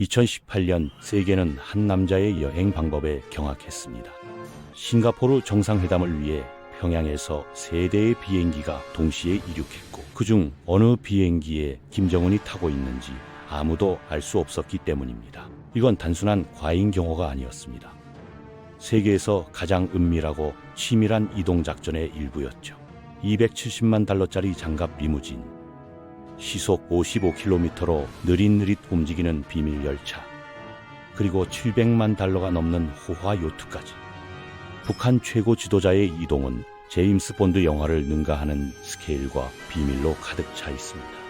2018년 세계는 한 남자의 여행 방법에 경악했습니다. 싱가포르 정상회담을 위해 평양에서 3대의 비행기가 동시에 이륙했고 그중 어느 비행기에 김정은이 타고 있는지 아무도 알 수 없었기 때문입니다. 이건 단순한 과잉 경호가 아니었습니다. 세계에서 가장 은밀하고 치밀한 이동작전의 일부였죠. 270만 달러짜리 장갑 리무진, 시속 55km로 느릿느릿 움직이는 비밀 열차, 그리고 700만 달러가 넘는 호화 요트까지. 북한 최고 지도자의 이동은 제임스 본드 영화를 능가하는 스케일과 비밀로 가득 차 있습니다.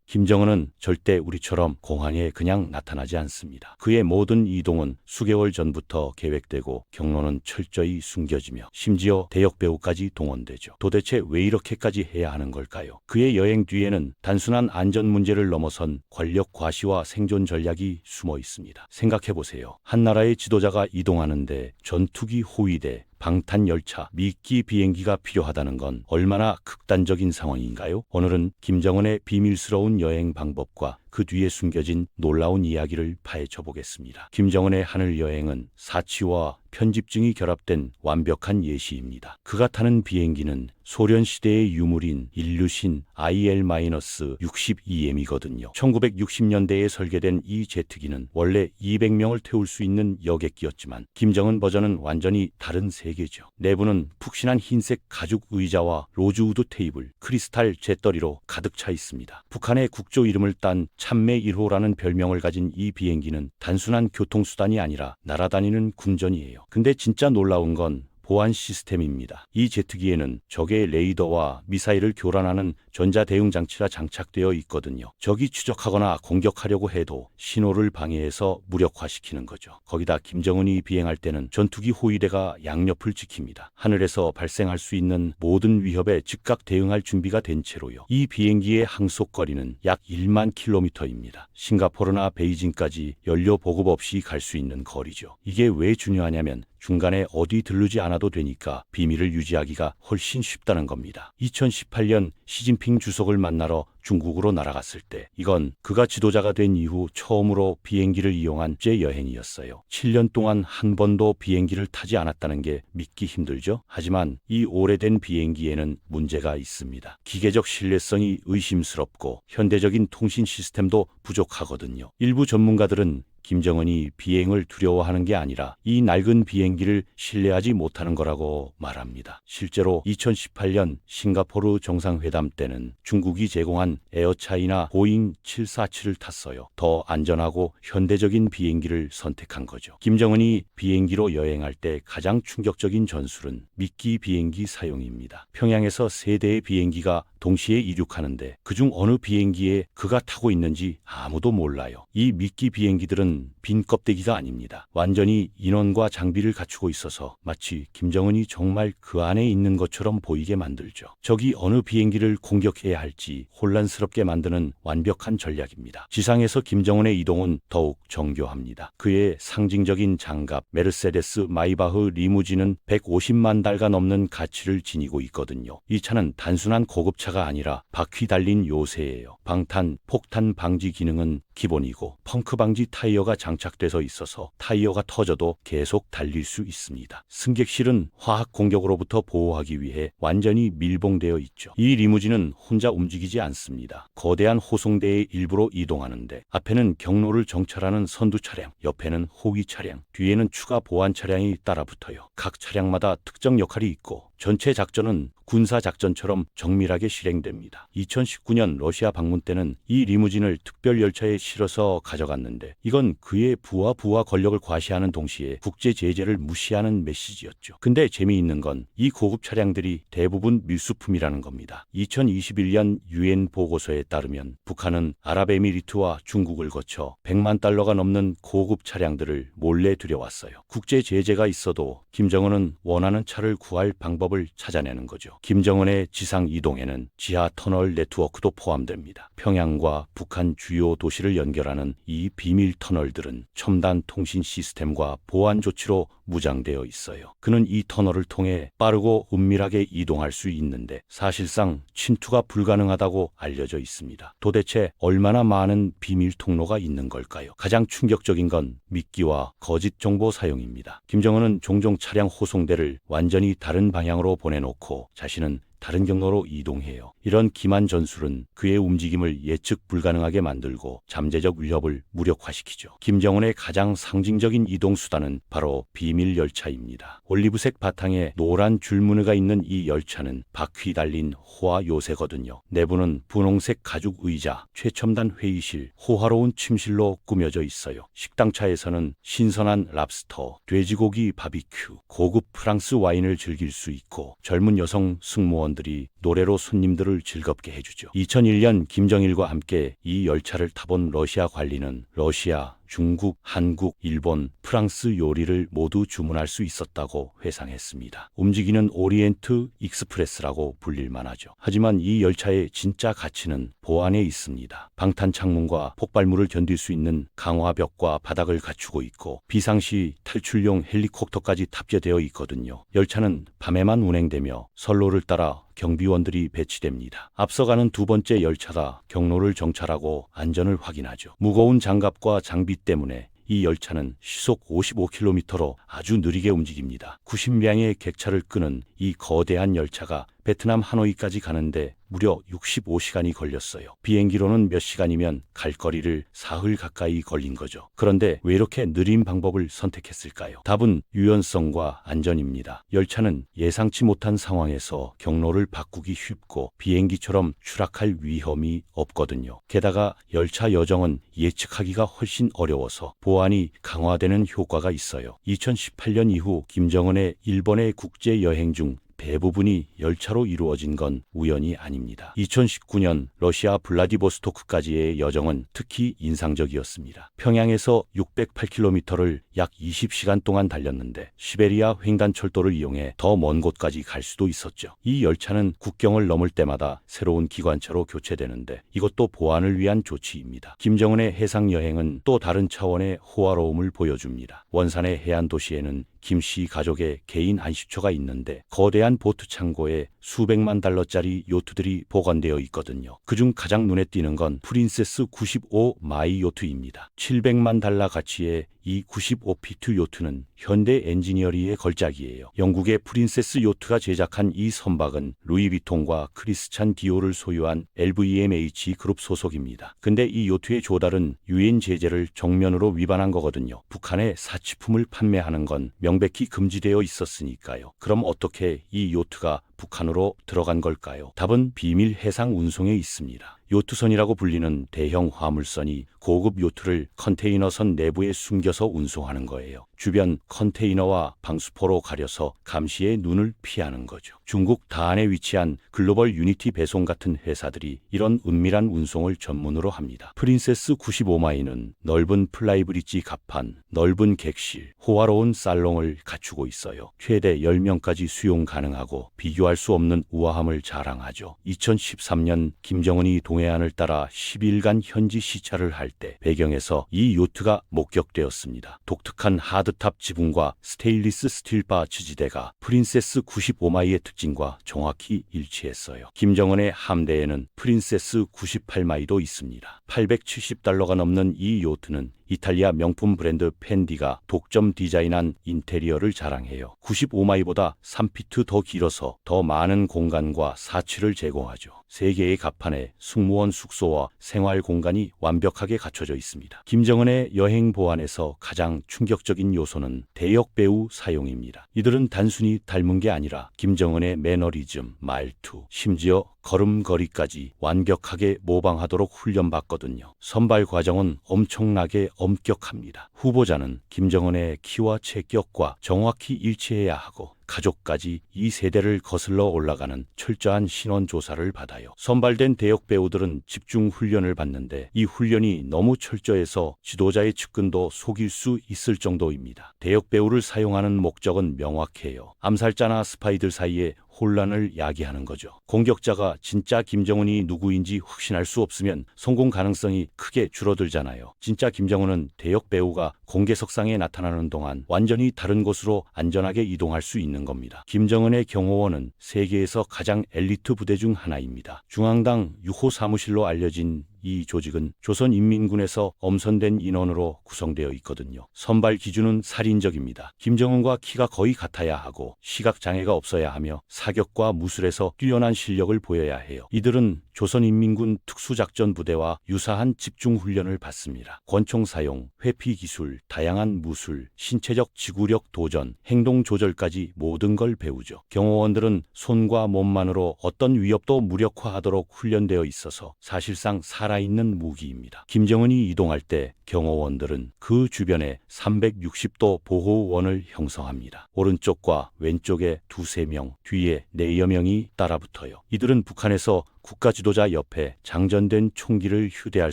김정은은 절대 우리처럼 공항에 그냥 나타나지 않습니다. 그의 모든 이동은 수개월 전부터 계획되고 경로는 철저히 숨겨지며 심지어 대역배우까지 동원되죠. 도대체 왜 이렇게까지 해야 하는 걸까요? 그의 여행 뒤에는 단순한 안전 문제를 넘어선 권력 과시와 생존 전략이 숨어 있습니다. 생각해보세요. 한 나라의 지도자가 이동하는데 전투기 호위대, 방탄열차, 미끼 비행기가 필요하다는 건 얼마나 극단적인 상황인가요? 오늘은 김정은의 비밀스러운 여행 방법과 그 뒤에 숨겨진 놀라운 이야기를 파헤쳐 보겠습니다. 김정은의 하늘 여행은 사치와 편집증이 결합된 완벽한 예시입니다. 그가 타는 비행기는 소련 시대의 유물인 일류신 IL-62M이거든요. 1960년대에 설계된 이 제트기는 원래 200명을 태울 수 있는 여객기였지만 김정은 버전은 완전히 다른 세계죠. 내부는 푹신한 흰색 가죽 의자와 로즈우드 테이블, 크리스탈 잿더리로 가득 차 있습니다. 북한의 국조 이름을 딴 참매 1호라는 별명을 가진 이 비행기는 단순한 교통수단이 아니라 날아다니는 군전이에요. 근데 진짜 놀라운 건 보안 시스템입니다. 이 제트기에는 적의 레이더와 미사일을 교란하는 전자대응 장치가 장착되어 있거든요. 적이 추적하거나 공격하려고 해도 신호를 방해해서 무력화시키는 거죠. 거기다 김정은이 비행할 때는 전투기 호위대가 양옆을 지킵니다. 하늘에서 발생할 수 있는 모든 위협에 즉각 대응할 준비가 된 채로요. 이 비행기의 항속거리는 약 1만 킬로미터입니다. 싱가포르나 베이징까지 연료 보급 없이 갈 수 있는 거리죠. 이게 왜 중요하냐면 중간에 어디 들르지 않아도 되니까 비밀을 유지하기가 훨씬 쉽다는 겁니다. 2018년 시진핑 주석을 만나러 중국으로 날아갔을 때 이건 그가 지도자가 된 이후 처음으로 비행기를 이용한 제 여행이었어요. 7년 동안 한 번도 비행기를 타지 않았다는 게 믿기 힘들죠? 하지만 이 오래된 비행기에는 문제가 있습니다. 기계적 신뢰성이 의심스럽고 현대적인 통신 시스템도 부족하거든요. 일부 전문가들은 김정은이 비행을 두려워하는 게 아니라 이 낡은 비행기를 신뢰하지 못하는 거라고 말합니다. 실제로 2018년 싱가포르 정상회담 때는 중국이 제공한 에어차이나 보잉 747을 탔어요. 더 안전하고 현대적인 비행기를 선택한 거죠. 김정은이 비행기로 여행할 때 가장 충격적인 전술은 미끼 비행기 사용입니다. 평양에서 3대의 비행기가 동시에 이륙하는데 그중 어느 비행기에 그가 타고 있는지 아무도 몰라요. 이 미끼 비행기들은 빈 껍데기가 아닙니다. 완전히 인원과 장비를 갖추고 있어서 마치 김정은이 정말 그 안에 있는 것처럼 보이게 만들죠. 적이 어느 비행기를 공격해야 할지 혼란스럽게 만드는 완벽한 전략입니다. 지상에서 김정은의 이동은 더욱 정교합니다. 그의 상징적인 장갑 메르세데스 마이바흐 리무진은 150만 달가 넘는 가치를 지니고 있거든요. 이 차는 단순한 고급차가 아니라 바퀴 달린 요새예요. 방탄, 폭탄 방지 기능은 기본이고 펑크 방지 타이어가 장착돼서 있어서 타이어가 터져도 계속 달릴 수 있습니다. 승객실은 화학 공격으로부터 보호하기 위해 완전히 밀봉되어 있죠. 이 리무진은 혼자 움직이지 않습니다. 거대한 호송대의 일부로 이동하는데 앞에는 경로를 정찰하는 선두 차량, 옆에는 호위 차량, 뒤에는 추가 보안 차량이 따라붙어요. 각 차량마다 특정 역할이 있고 전체 작전은 군사작전처럼 정밀하게 실행됩니다. 2019년 러시아 방문 때는 이 리무진을 특별 열차에 실어서 가져갔는데 이건 그의 부와 권력을 과시하는 동시에 국제 제재를 무시하는 메시지였죠. 근데 재미있는 건 이 고급 차량들이 대부분 밀수품이라는 겁니다. 2021년 유엔 보고서에 따르면 북한은 아랍에미리트와 중국을 거쳐 100만 달러가 넘는 고급 차량들을 몰래 들여왔어요. 국제 제재가 있어도 김정은은 원하는 차를 구할 방법을 방법을 찾아내는 거죠. 김정은의 지상 이동에는 지하 터널 네트워크도 포함됩니다. 평양과 북한 주요 도시를 연결하는 이 비밀 터널들은 첨단 통신 시스템과 보안 조치로 무장되어 있어요. 그는 이 터널을 통해 빠르고 은밀하게 이동할 수 있는데 사실상 침투가 불가능하다고 알려져 있습니다. 도대체 얼마나 많은 비밀 통로가 있는 걸까요? 가장 충격적인 건 미끼와 거짓 정보 사용입니다. 김정은은 종종 차량 호송대를 완전히 다른 방향으로 보내놓고 자신은 다른 경로로 이동해요. 이런 기만 전술은 그의 움직임을 예측 불가능하게 만들고 잠재적 위협을 무력화시키죠. 김정은의 가장 상징적인 이동 수단은 바로 비밀 열차입니다. 올리브색 바탕에 노란 줄무늬가 있는 이 열차는 바퀴 달린 호화 요새거든요. 내부는 분홍색 가죽 의자, 최첨단 회의실, 호화로운 침실로 꾸며져 있어요. 식당차에서는 신선한 랍스터, 돼지고기 바비큐, 고급 프랑스 와인을 즐길 수 있고 젊은 여성 승무원 들이 노래로 손님들을 즐겁게 해주죠. 2001년 김정일과 함께 이 열차를 타본 러시아 관리는 러시아, 중국, 한국, 일본, 프랑스 요리를 모두 주문할 수 있었다고 회상했습니다. 움직이는 오리엔트 익스프레스라고 불릴만 하죠. 하지만 이 열차의 진짜 가치는 보안에 있습니다. 방탄 창문과 폭발물을 견딜 수 있는 강화벽과 바닥을 갖추고 있고 비상시 탈출용 헬리콥터까지 탑재되어 있거든요. 열차는 밤에만 운행되며 선로를 따라 경비원들이 배치됩니다. 앞서가는 두 번째 열차가 경로를 정찰하고 안전을 확인하죠. 무거운 장갑과 장비 때문에 이 열차는 시속 55km로 아주 느리게 움직입니다. 90량의 객차를 끄는 이 거대한 열차가 베트남 하노이까지 가는데 무려 65시간이 걸렸어요. 비행기로는 몇 시간이면 갈 거리를 사흘 가까이 걸린 거죠. 그런데 왜 이렇게 느린 방법을 선택했을까요? 답은 유연성과 안전입니다. 열차는 예상치 못한 상황에서 경로를 바꾸기 쉽고 비행기처럼 추락할 위험이 없거든요. 게다가 열차 여정은 예측하기가 훨씬 어려워서 보안이 강화되는 효과가 있어요. 2018년 이후 김정은의 일본의 국제 여행 중 대부분이 열차로 이루어진 건 우연이 아닙니다. 2019년 러시아 블라디보스토크까지의 여정은 특히 인상적이었습니다. 평양에서 608km를 약 20시간 동안 달렸는데 시베리아 횡단철도를 이용해 더 먼 곳까지 갈 수도 있었죠. 이 열차는 국경을 넘을 때마다 새로운 기관차로 교체되는데 이것도 보안을 위한 조치입니다. 김정은의 해상 여행은 또 다른 차원의 호화로움을 보여줍니다. 원산의 해안 도시에는 김씨 가족의 개인 안식처가 있는데 거대한 보트 창고에 수백만 달러짜리 요트들이 보관되어 있거든요. 그중 가장 눈에 띄는 건 프린세스 95 마이 요트입니다. 700만 달러 가치의 이 95피트 요트는 현대 엔지니어리의 걸작이에요. 영국의 프린세스 요트가 제작한 이 선박은 루이비통과 크리스찬 디오를 소유한 LVMH 그룹 소속입니다. 근데 이 요트의 조달은 유엔 제재를 정면으로 위반한 거거든요. 북한에 사치품을 판매하는 건 명백히 금지되어 있었으니까요. 그럼 어떻게 이 요트가 북한으로 들어간 걸까요? 답은 비밀 해상 운송에 있습니다. 요트선이라고 불리는 대형 화물선이 고급 요트를 컨테이너선 내부에 숨겨서 운송하는 거예요. 주변 컨테이너와 방수포로 가려서 감시의 눈을 피하는 거죠. 중국 다안에 위치한 글로벌 유니티 배송 같은 회사들이 이런 은밀한 운송을 전문으로 합니다. 프린세스 95마이는 넓은 플라이브리지 갑판, 넓은 객실, 호화로운 살롱을 갖추고 있어요. 최대 10명까지 수용 가능하고 비교할 수 없는 우아함을 자랑하죠. 2013년 김정은이 동해안을 따라 10일간 현지 시찰을 할 때 배경에서 이 요트가 목격되었습니다. 독특한 하드탑 지붕과 스테인리스 스틸 바 지지대가 프린세스 95마이의 특징과 정확히 일치했어요. 김정은의 함대에는 프린세스 98마이도 있습니다. 870달러가 넘는 이 요트는 이탈리아 명품 브랜드 펜디가 독점 디자인한 인테리어를 자랑해요. 95마이보다 3피트 더 길어서 더 많은 공간과 사치를 제공하죠. 3개의 갑판에 승무원 숙소와 생활 공간이 완벽하게 갖춰져 있습니다. 김정은의 여행 보안에서 가장 충격적인 요소는 대역 배우 사용입니다. 이들은 단순히 닮은 게 아니라 김정은의 매너리즘, 말투, 심지어 걸음걸이까지 완벽하게 모방하도록 훈련받거든요. 선발 과정은 엄청나게 엄격합니다. 후보자는 김정은의 키와 체격과 정확히 일치해야 하고 가족까지 이 세대를 거슬러 올라가는 철저한 신원 조사를 받아요. 선발된 대역 배우들은 집중 훈련을 받는데 이 훈련이 너무 철저해서 지도자의 측근도 속일 수 있을 정도입니다. 대역 배우를 사용하는 목적은 명확해요. 암살자나 스파이들 사이에 혼란을 야기하는 거죠. 공격자가 진짜 김정은이 누구인지 확신할 수 없으면 성공 가능성이 크게 줄어들잖아요. 진짜 김정은은 대역 배우가 공개석상에 나타나는 동안 완전히 다른 곳으로 안전하게 이동할 수 있는 겁니다. 김정은의 경호원은 세계에서 가장 엘리트 부대 중 하나입니다. 중앙당 6호 사무실로 알려진 이 조직은 조선인민군에서 엄선된 인원으로 구성되어 있거든요. 선발 기준은 살인적입니다. 김정은과 키가 거의 같아야 하고 시각장애가 없어야 하며 사격과 무술에서 뛰어난 실력을 보여야 해요. 이들은 조선인민군 특수작전부대와 유사한 집중훈련을 받습니다. 권총 사용, 회피 기술, 다양한 무술, 신체적 지구력 도전, 행동 조절까지 모든 걸 배우죠. 경호원들은 손과 몸만으로 어떤 위협도 무력화하도록 훈련되어 있어서 사실상 살아있는 무기입니다. 김정은이 이동할 때 경호원들은 그 주변에 360도 보호원을 형성합니다. 오른쪽과 왼쪽에 2~3명, 뒤에 4여 명이 따라붙어요. 이들은 북한에서 국가 지도자 옆에 장전된 총기를 휴대할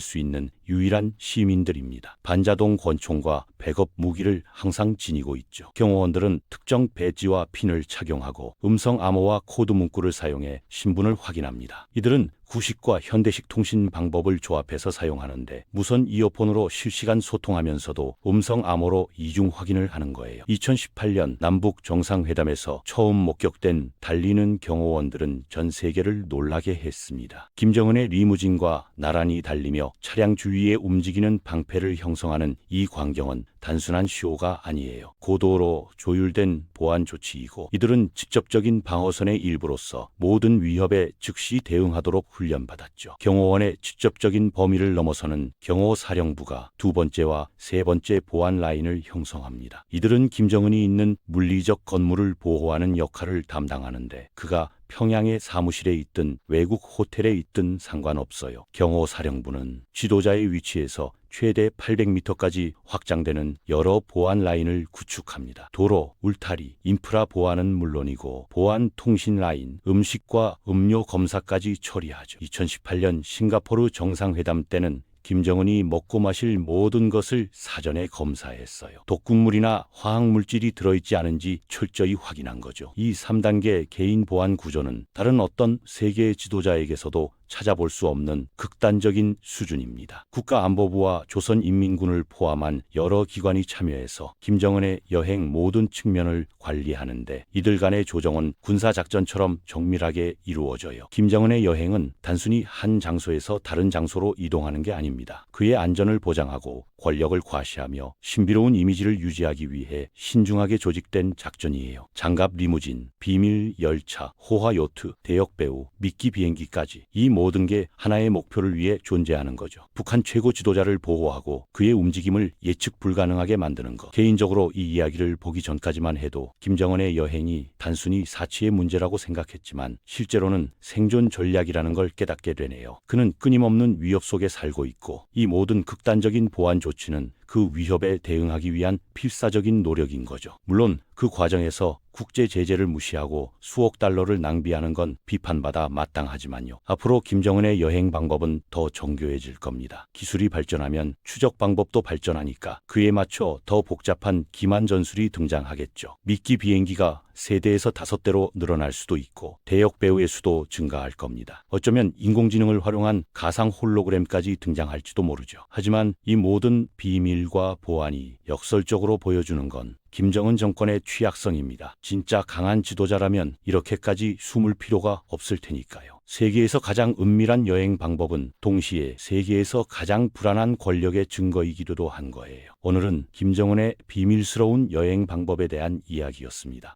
수 있는 유일한 시민들입니다. 반자동 권총과 백업 무기를 항상 지니고 있죠. 경호원들은 특정 배지와 핀을 착용하고 음성 암호와 코드 문구를 사용해 신분을 확인합니다. 이들은 구식과 현대식 통신 방법을 조합해서 사용하는데 무선 이어폰으로 실시간 소통하면서도 음성 암호로 이중 확인을 하는 거예요. 2018년 남북 정상회담에서 처음 목격된 달리는 경호원들은 전 세계를 놀라게 했습니다. 김정은의 리무진과 나란히 달리며 차량 주위에 움직이는 방패를 형성하는 이 광경은 단순한 쇼가 아니에요. 고도로 조율된 보안 조치이고 이들은 직접적인 방어선의 일부로서 모든 위협에 즉시 대응하도록 훈련받았죠. 경호원의 직접적인 범위를 넘어서는 경호사령부가 2번째와 3번째 보안 라인을 형성합니다. 이들은 김정은이 있는 물리적 건물을 보호하는 역할을 담당하는데 그가 평양의 사무실에 있든 외국 호텔에 있든 상관없어요. 경호사령부는 지도자의 위치에서 최대 800m까지 확장되는 여러 보안 라인을 구축합니다. 도로, 울타리, 인프라 보안은 물론이고 보안 통신 라인, 음식과 음료 검사까지 처리하죠. 2018년 싱가포르 정상회담 때는 김정은이 먹고 마실 모든 것을 사전에 검사했어요. 독극물이나 화학물질이 들어있지 않은지 철저히 확인한 거죠. 이 3단계 개인 보안 구조는 다른 어떤 세계 지도자에게서도 찾아볼 수 없는 극단적인 수준입니다. 국가안보부와 조선인민군을 포함한 여러 기관이 참여해서 김정은의 여행 모든 측면을 관리하는데 이들 간의 조정은 군사작전처럼 정밀하게 이루어져요. 김정은의 여행은 단순히 한 장소에서 다른 장소로 이동하는 게 아닙니다. 그의 안전을 보장하고 권력을 과시하며 신비로운 이미지를 유지하기 위해 신중하게 조직된 작전이에요. 장갑 리무진, 비밀 열차, 호화 요트, 대역 배우, 미끼 비행기까지 이 모든 게 하나의 목표를 위해 존재하는 거죠. 북한 최고 지도자를 보호하고 그의 움직임을 예측 불가능하게 만드는 것. 개인적으로 이 이야기를 보기 전까지만 해도 김정은의 여행이 단순히 사치의 문제라고 생각했지만 실제로는 생존 전략이라는 걸 깨닫게 되네요. 그는 끊임없는 위협 속에 살고 있고 이 모든 극단적인 보안 조치는 그 위협에 대응하기 위한 필사적인 노력인 거죠. 물론 그 과정에서 국제 제재를 무시하고 수억 달러를 낭비하는 건 비판받아 마땅하지만요. 앞으로 김정은의 여행 방법은 더 정교해질 겁니다. 기술이 발전하면 추적 방법도 발전하니까 그에 맞춰 더 복잡한 기만 전술이 등장하겠죠. 미끼 비행기가 3대에서 5대로 늘어날 수도 있고 대역 배우의 수도 증가할 겁니다. 어쩌면 인공지능을 활용한 가상 홀로그램까지 등장할지도 모르죠. 하지만 이 모든 비밀과 보안이 역설적으로 보여주는 건 김정은 정권의 취약성입니다. 진짜 강한 지도자라면 이렇게까지 숨을 필요가 없을 테니까요. 세계에서 가장 은밀한 여행 방법은 동시에 세계에서 가장 불안한 권력의 증거이기도 한 거예요. 오늘은 김정은의 비밀스러운 여행 방법에 대한 이야기였습니다.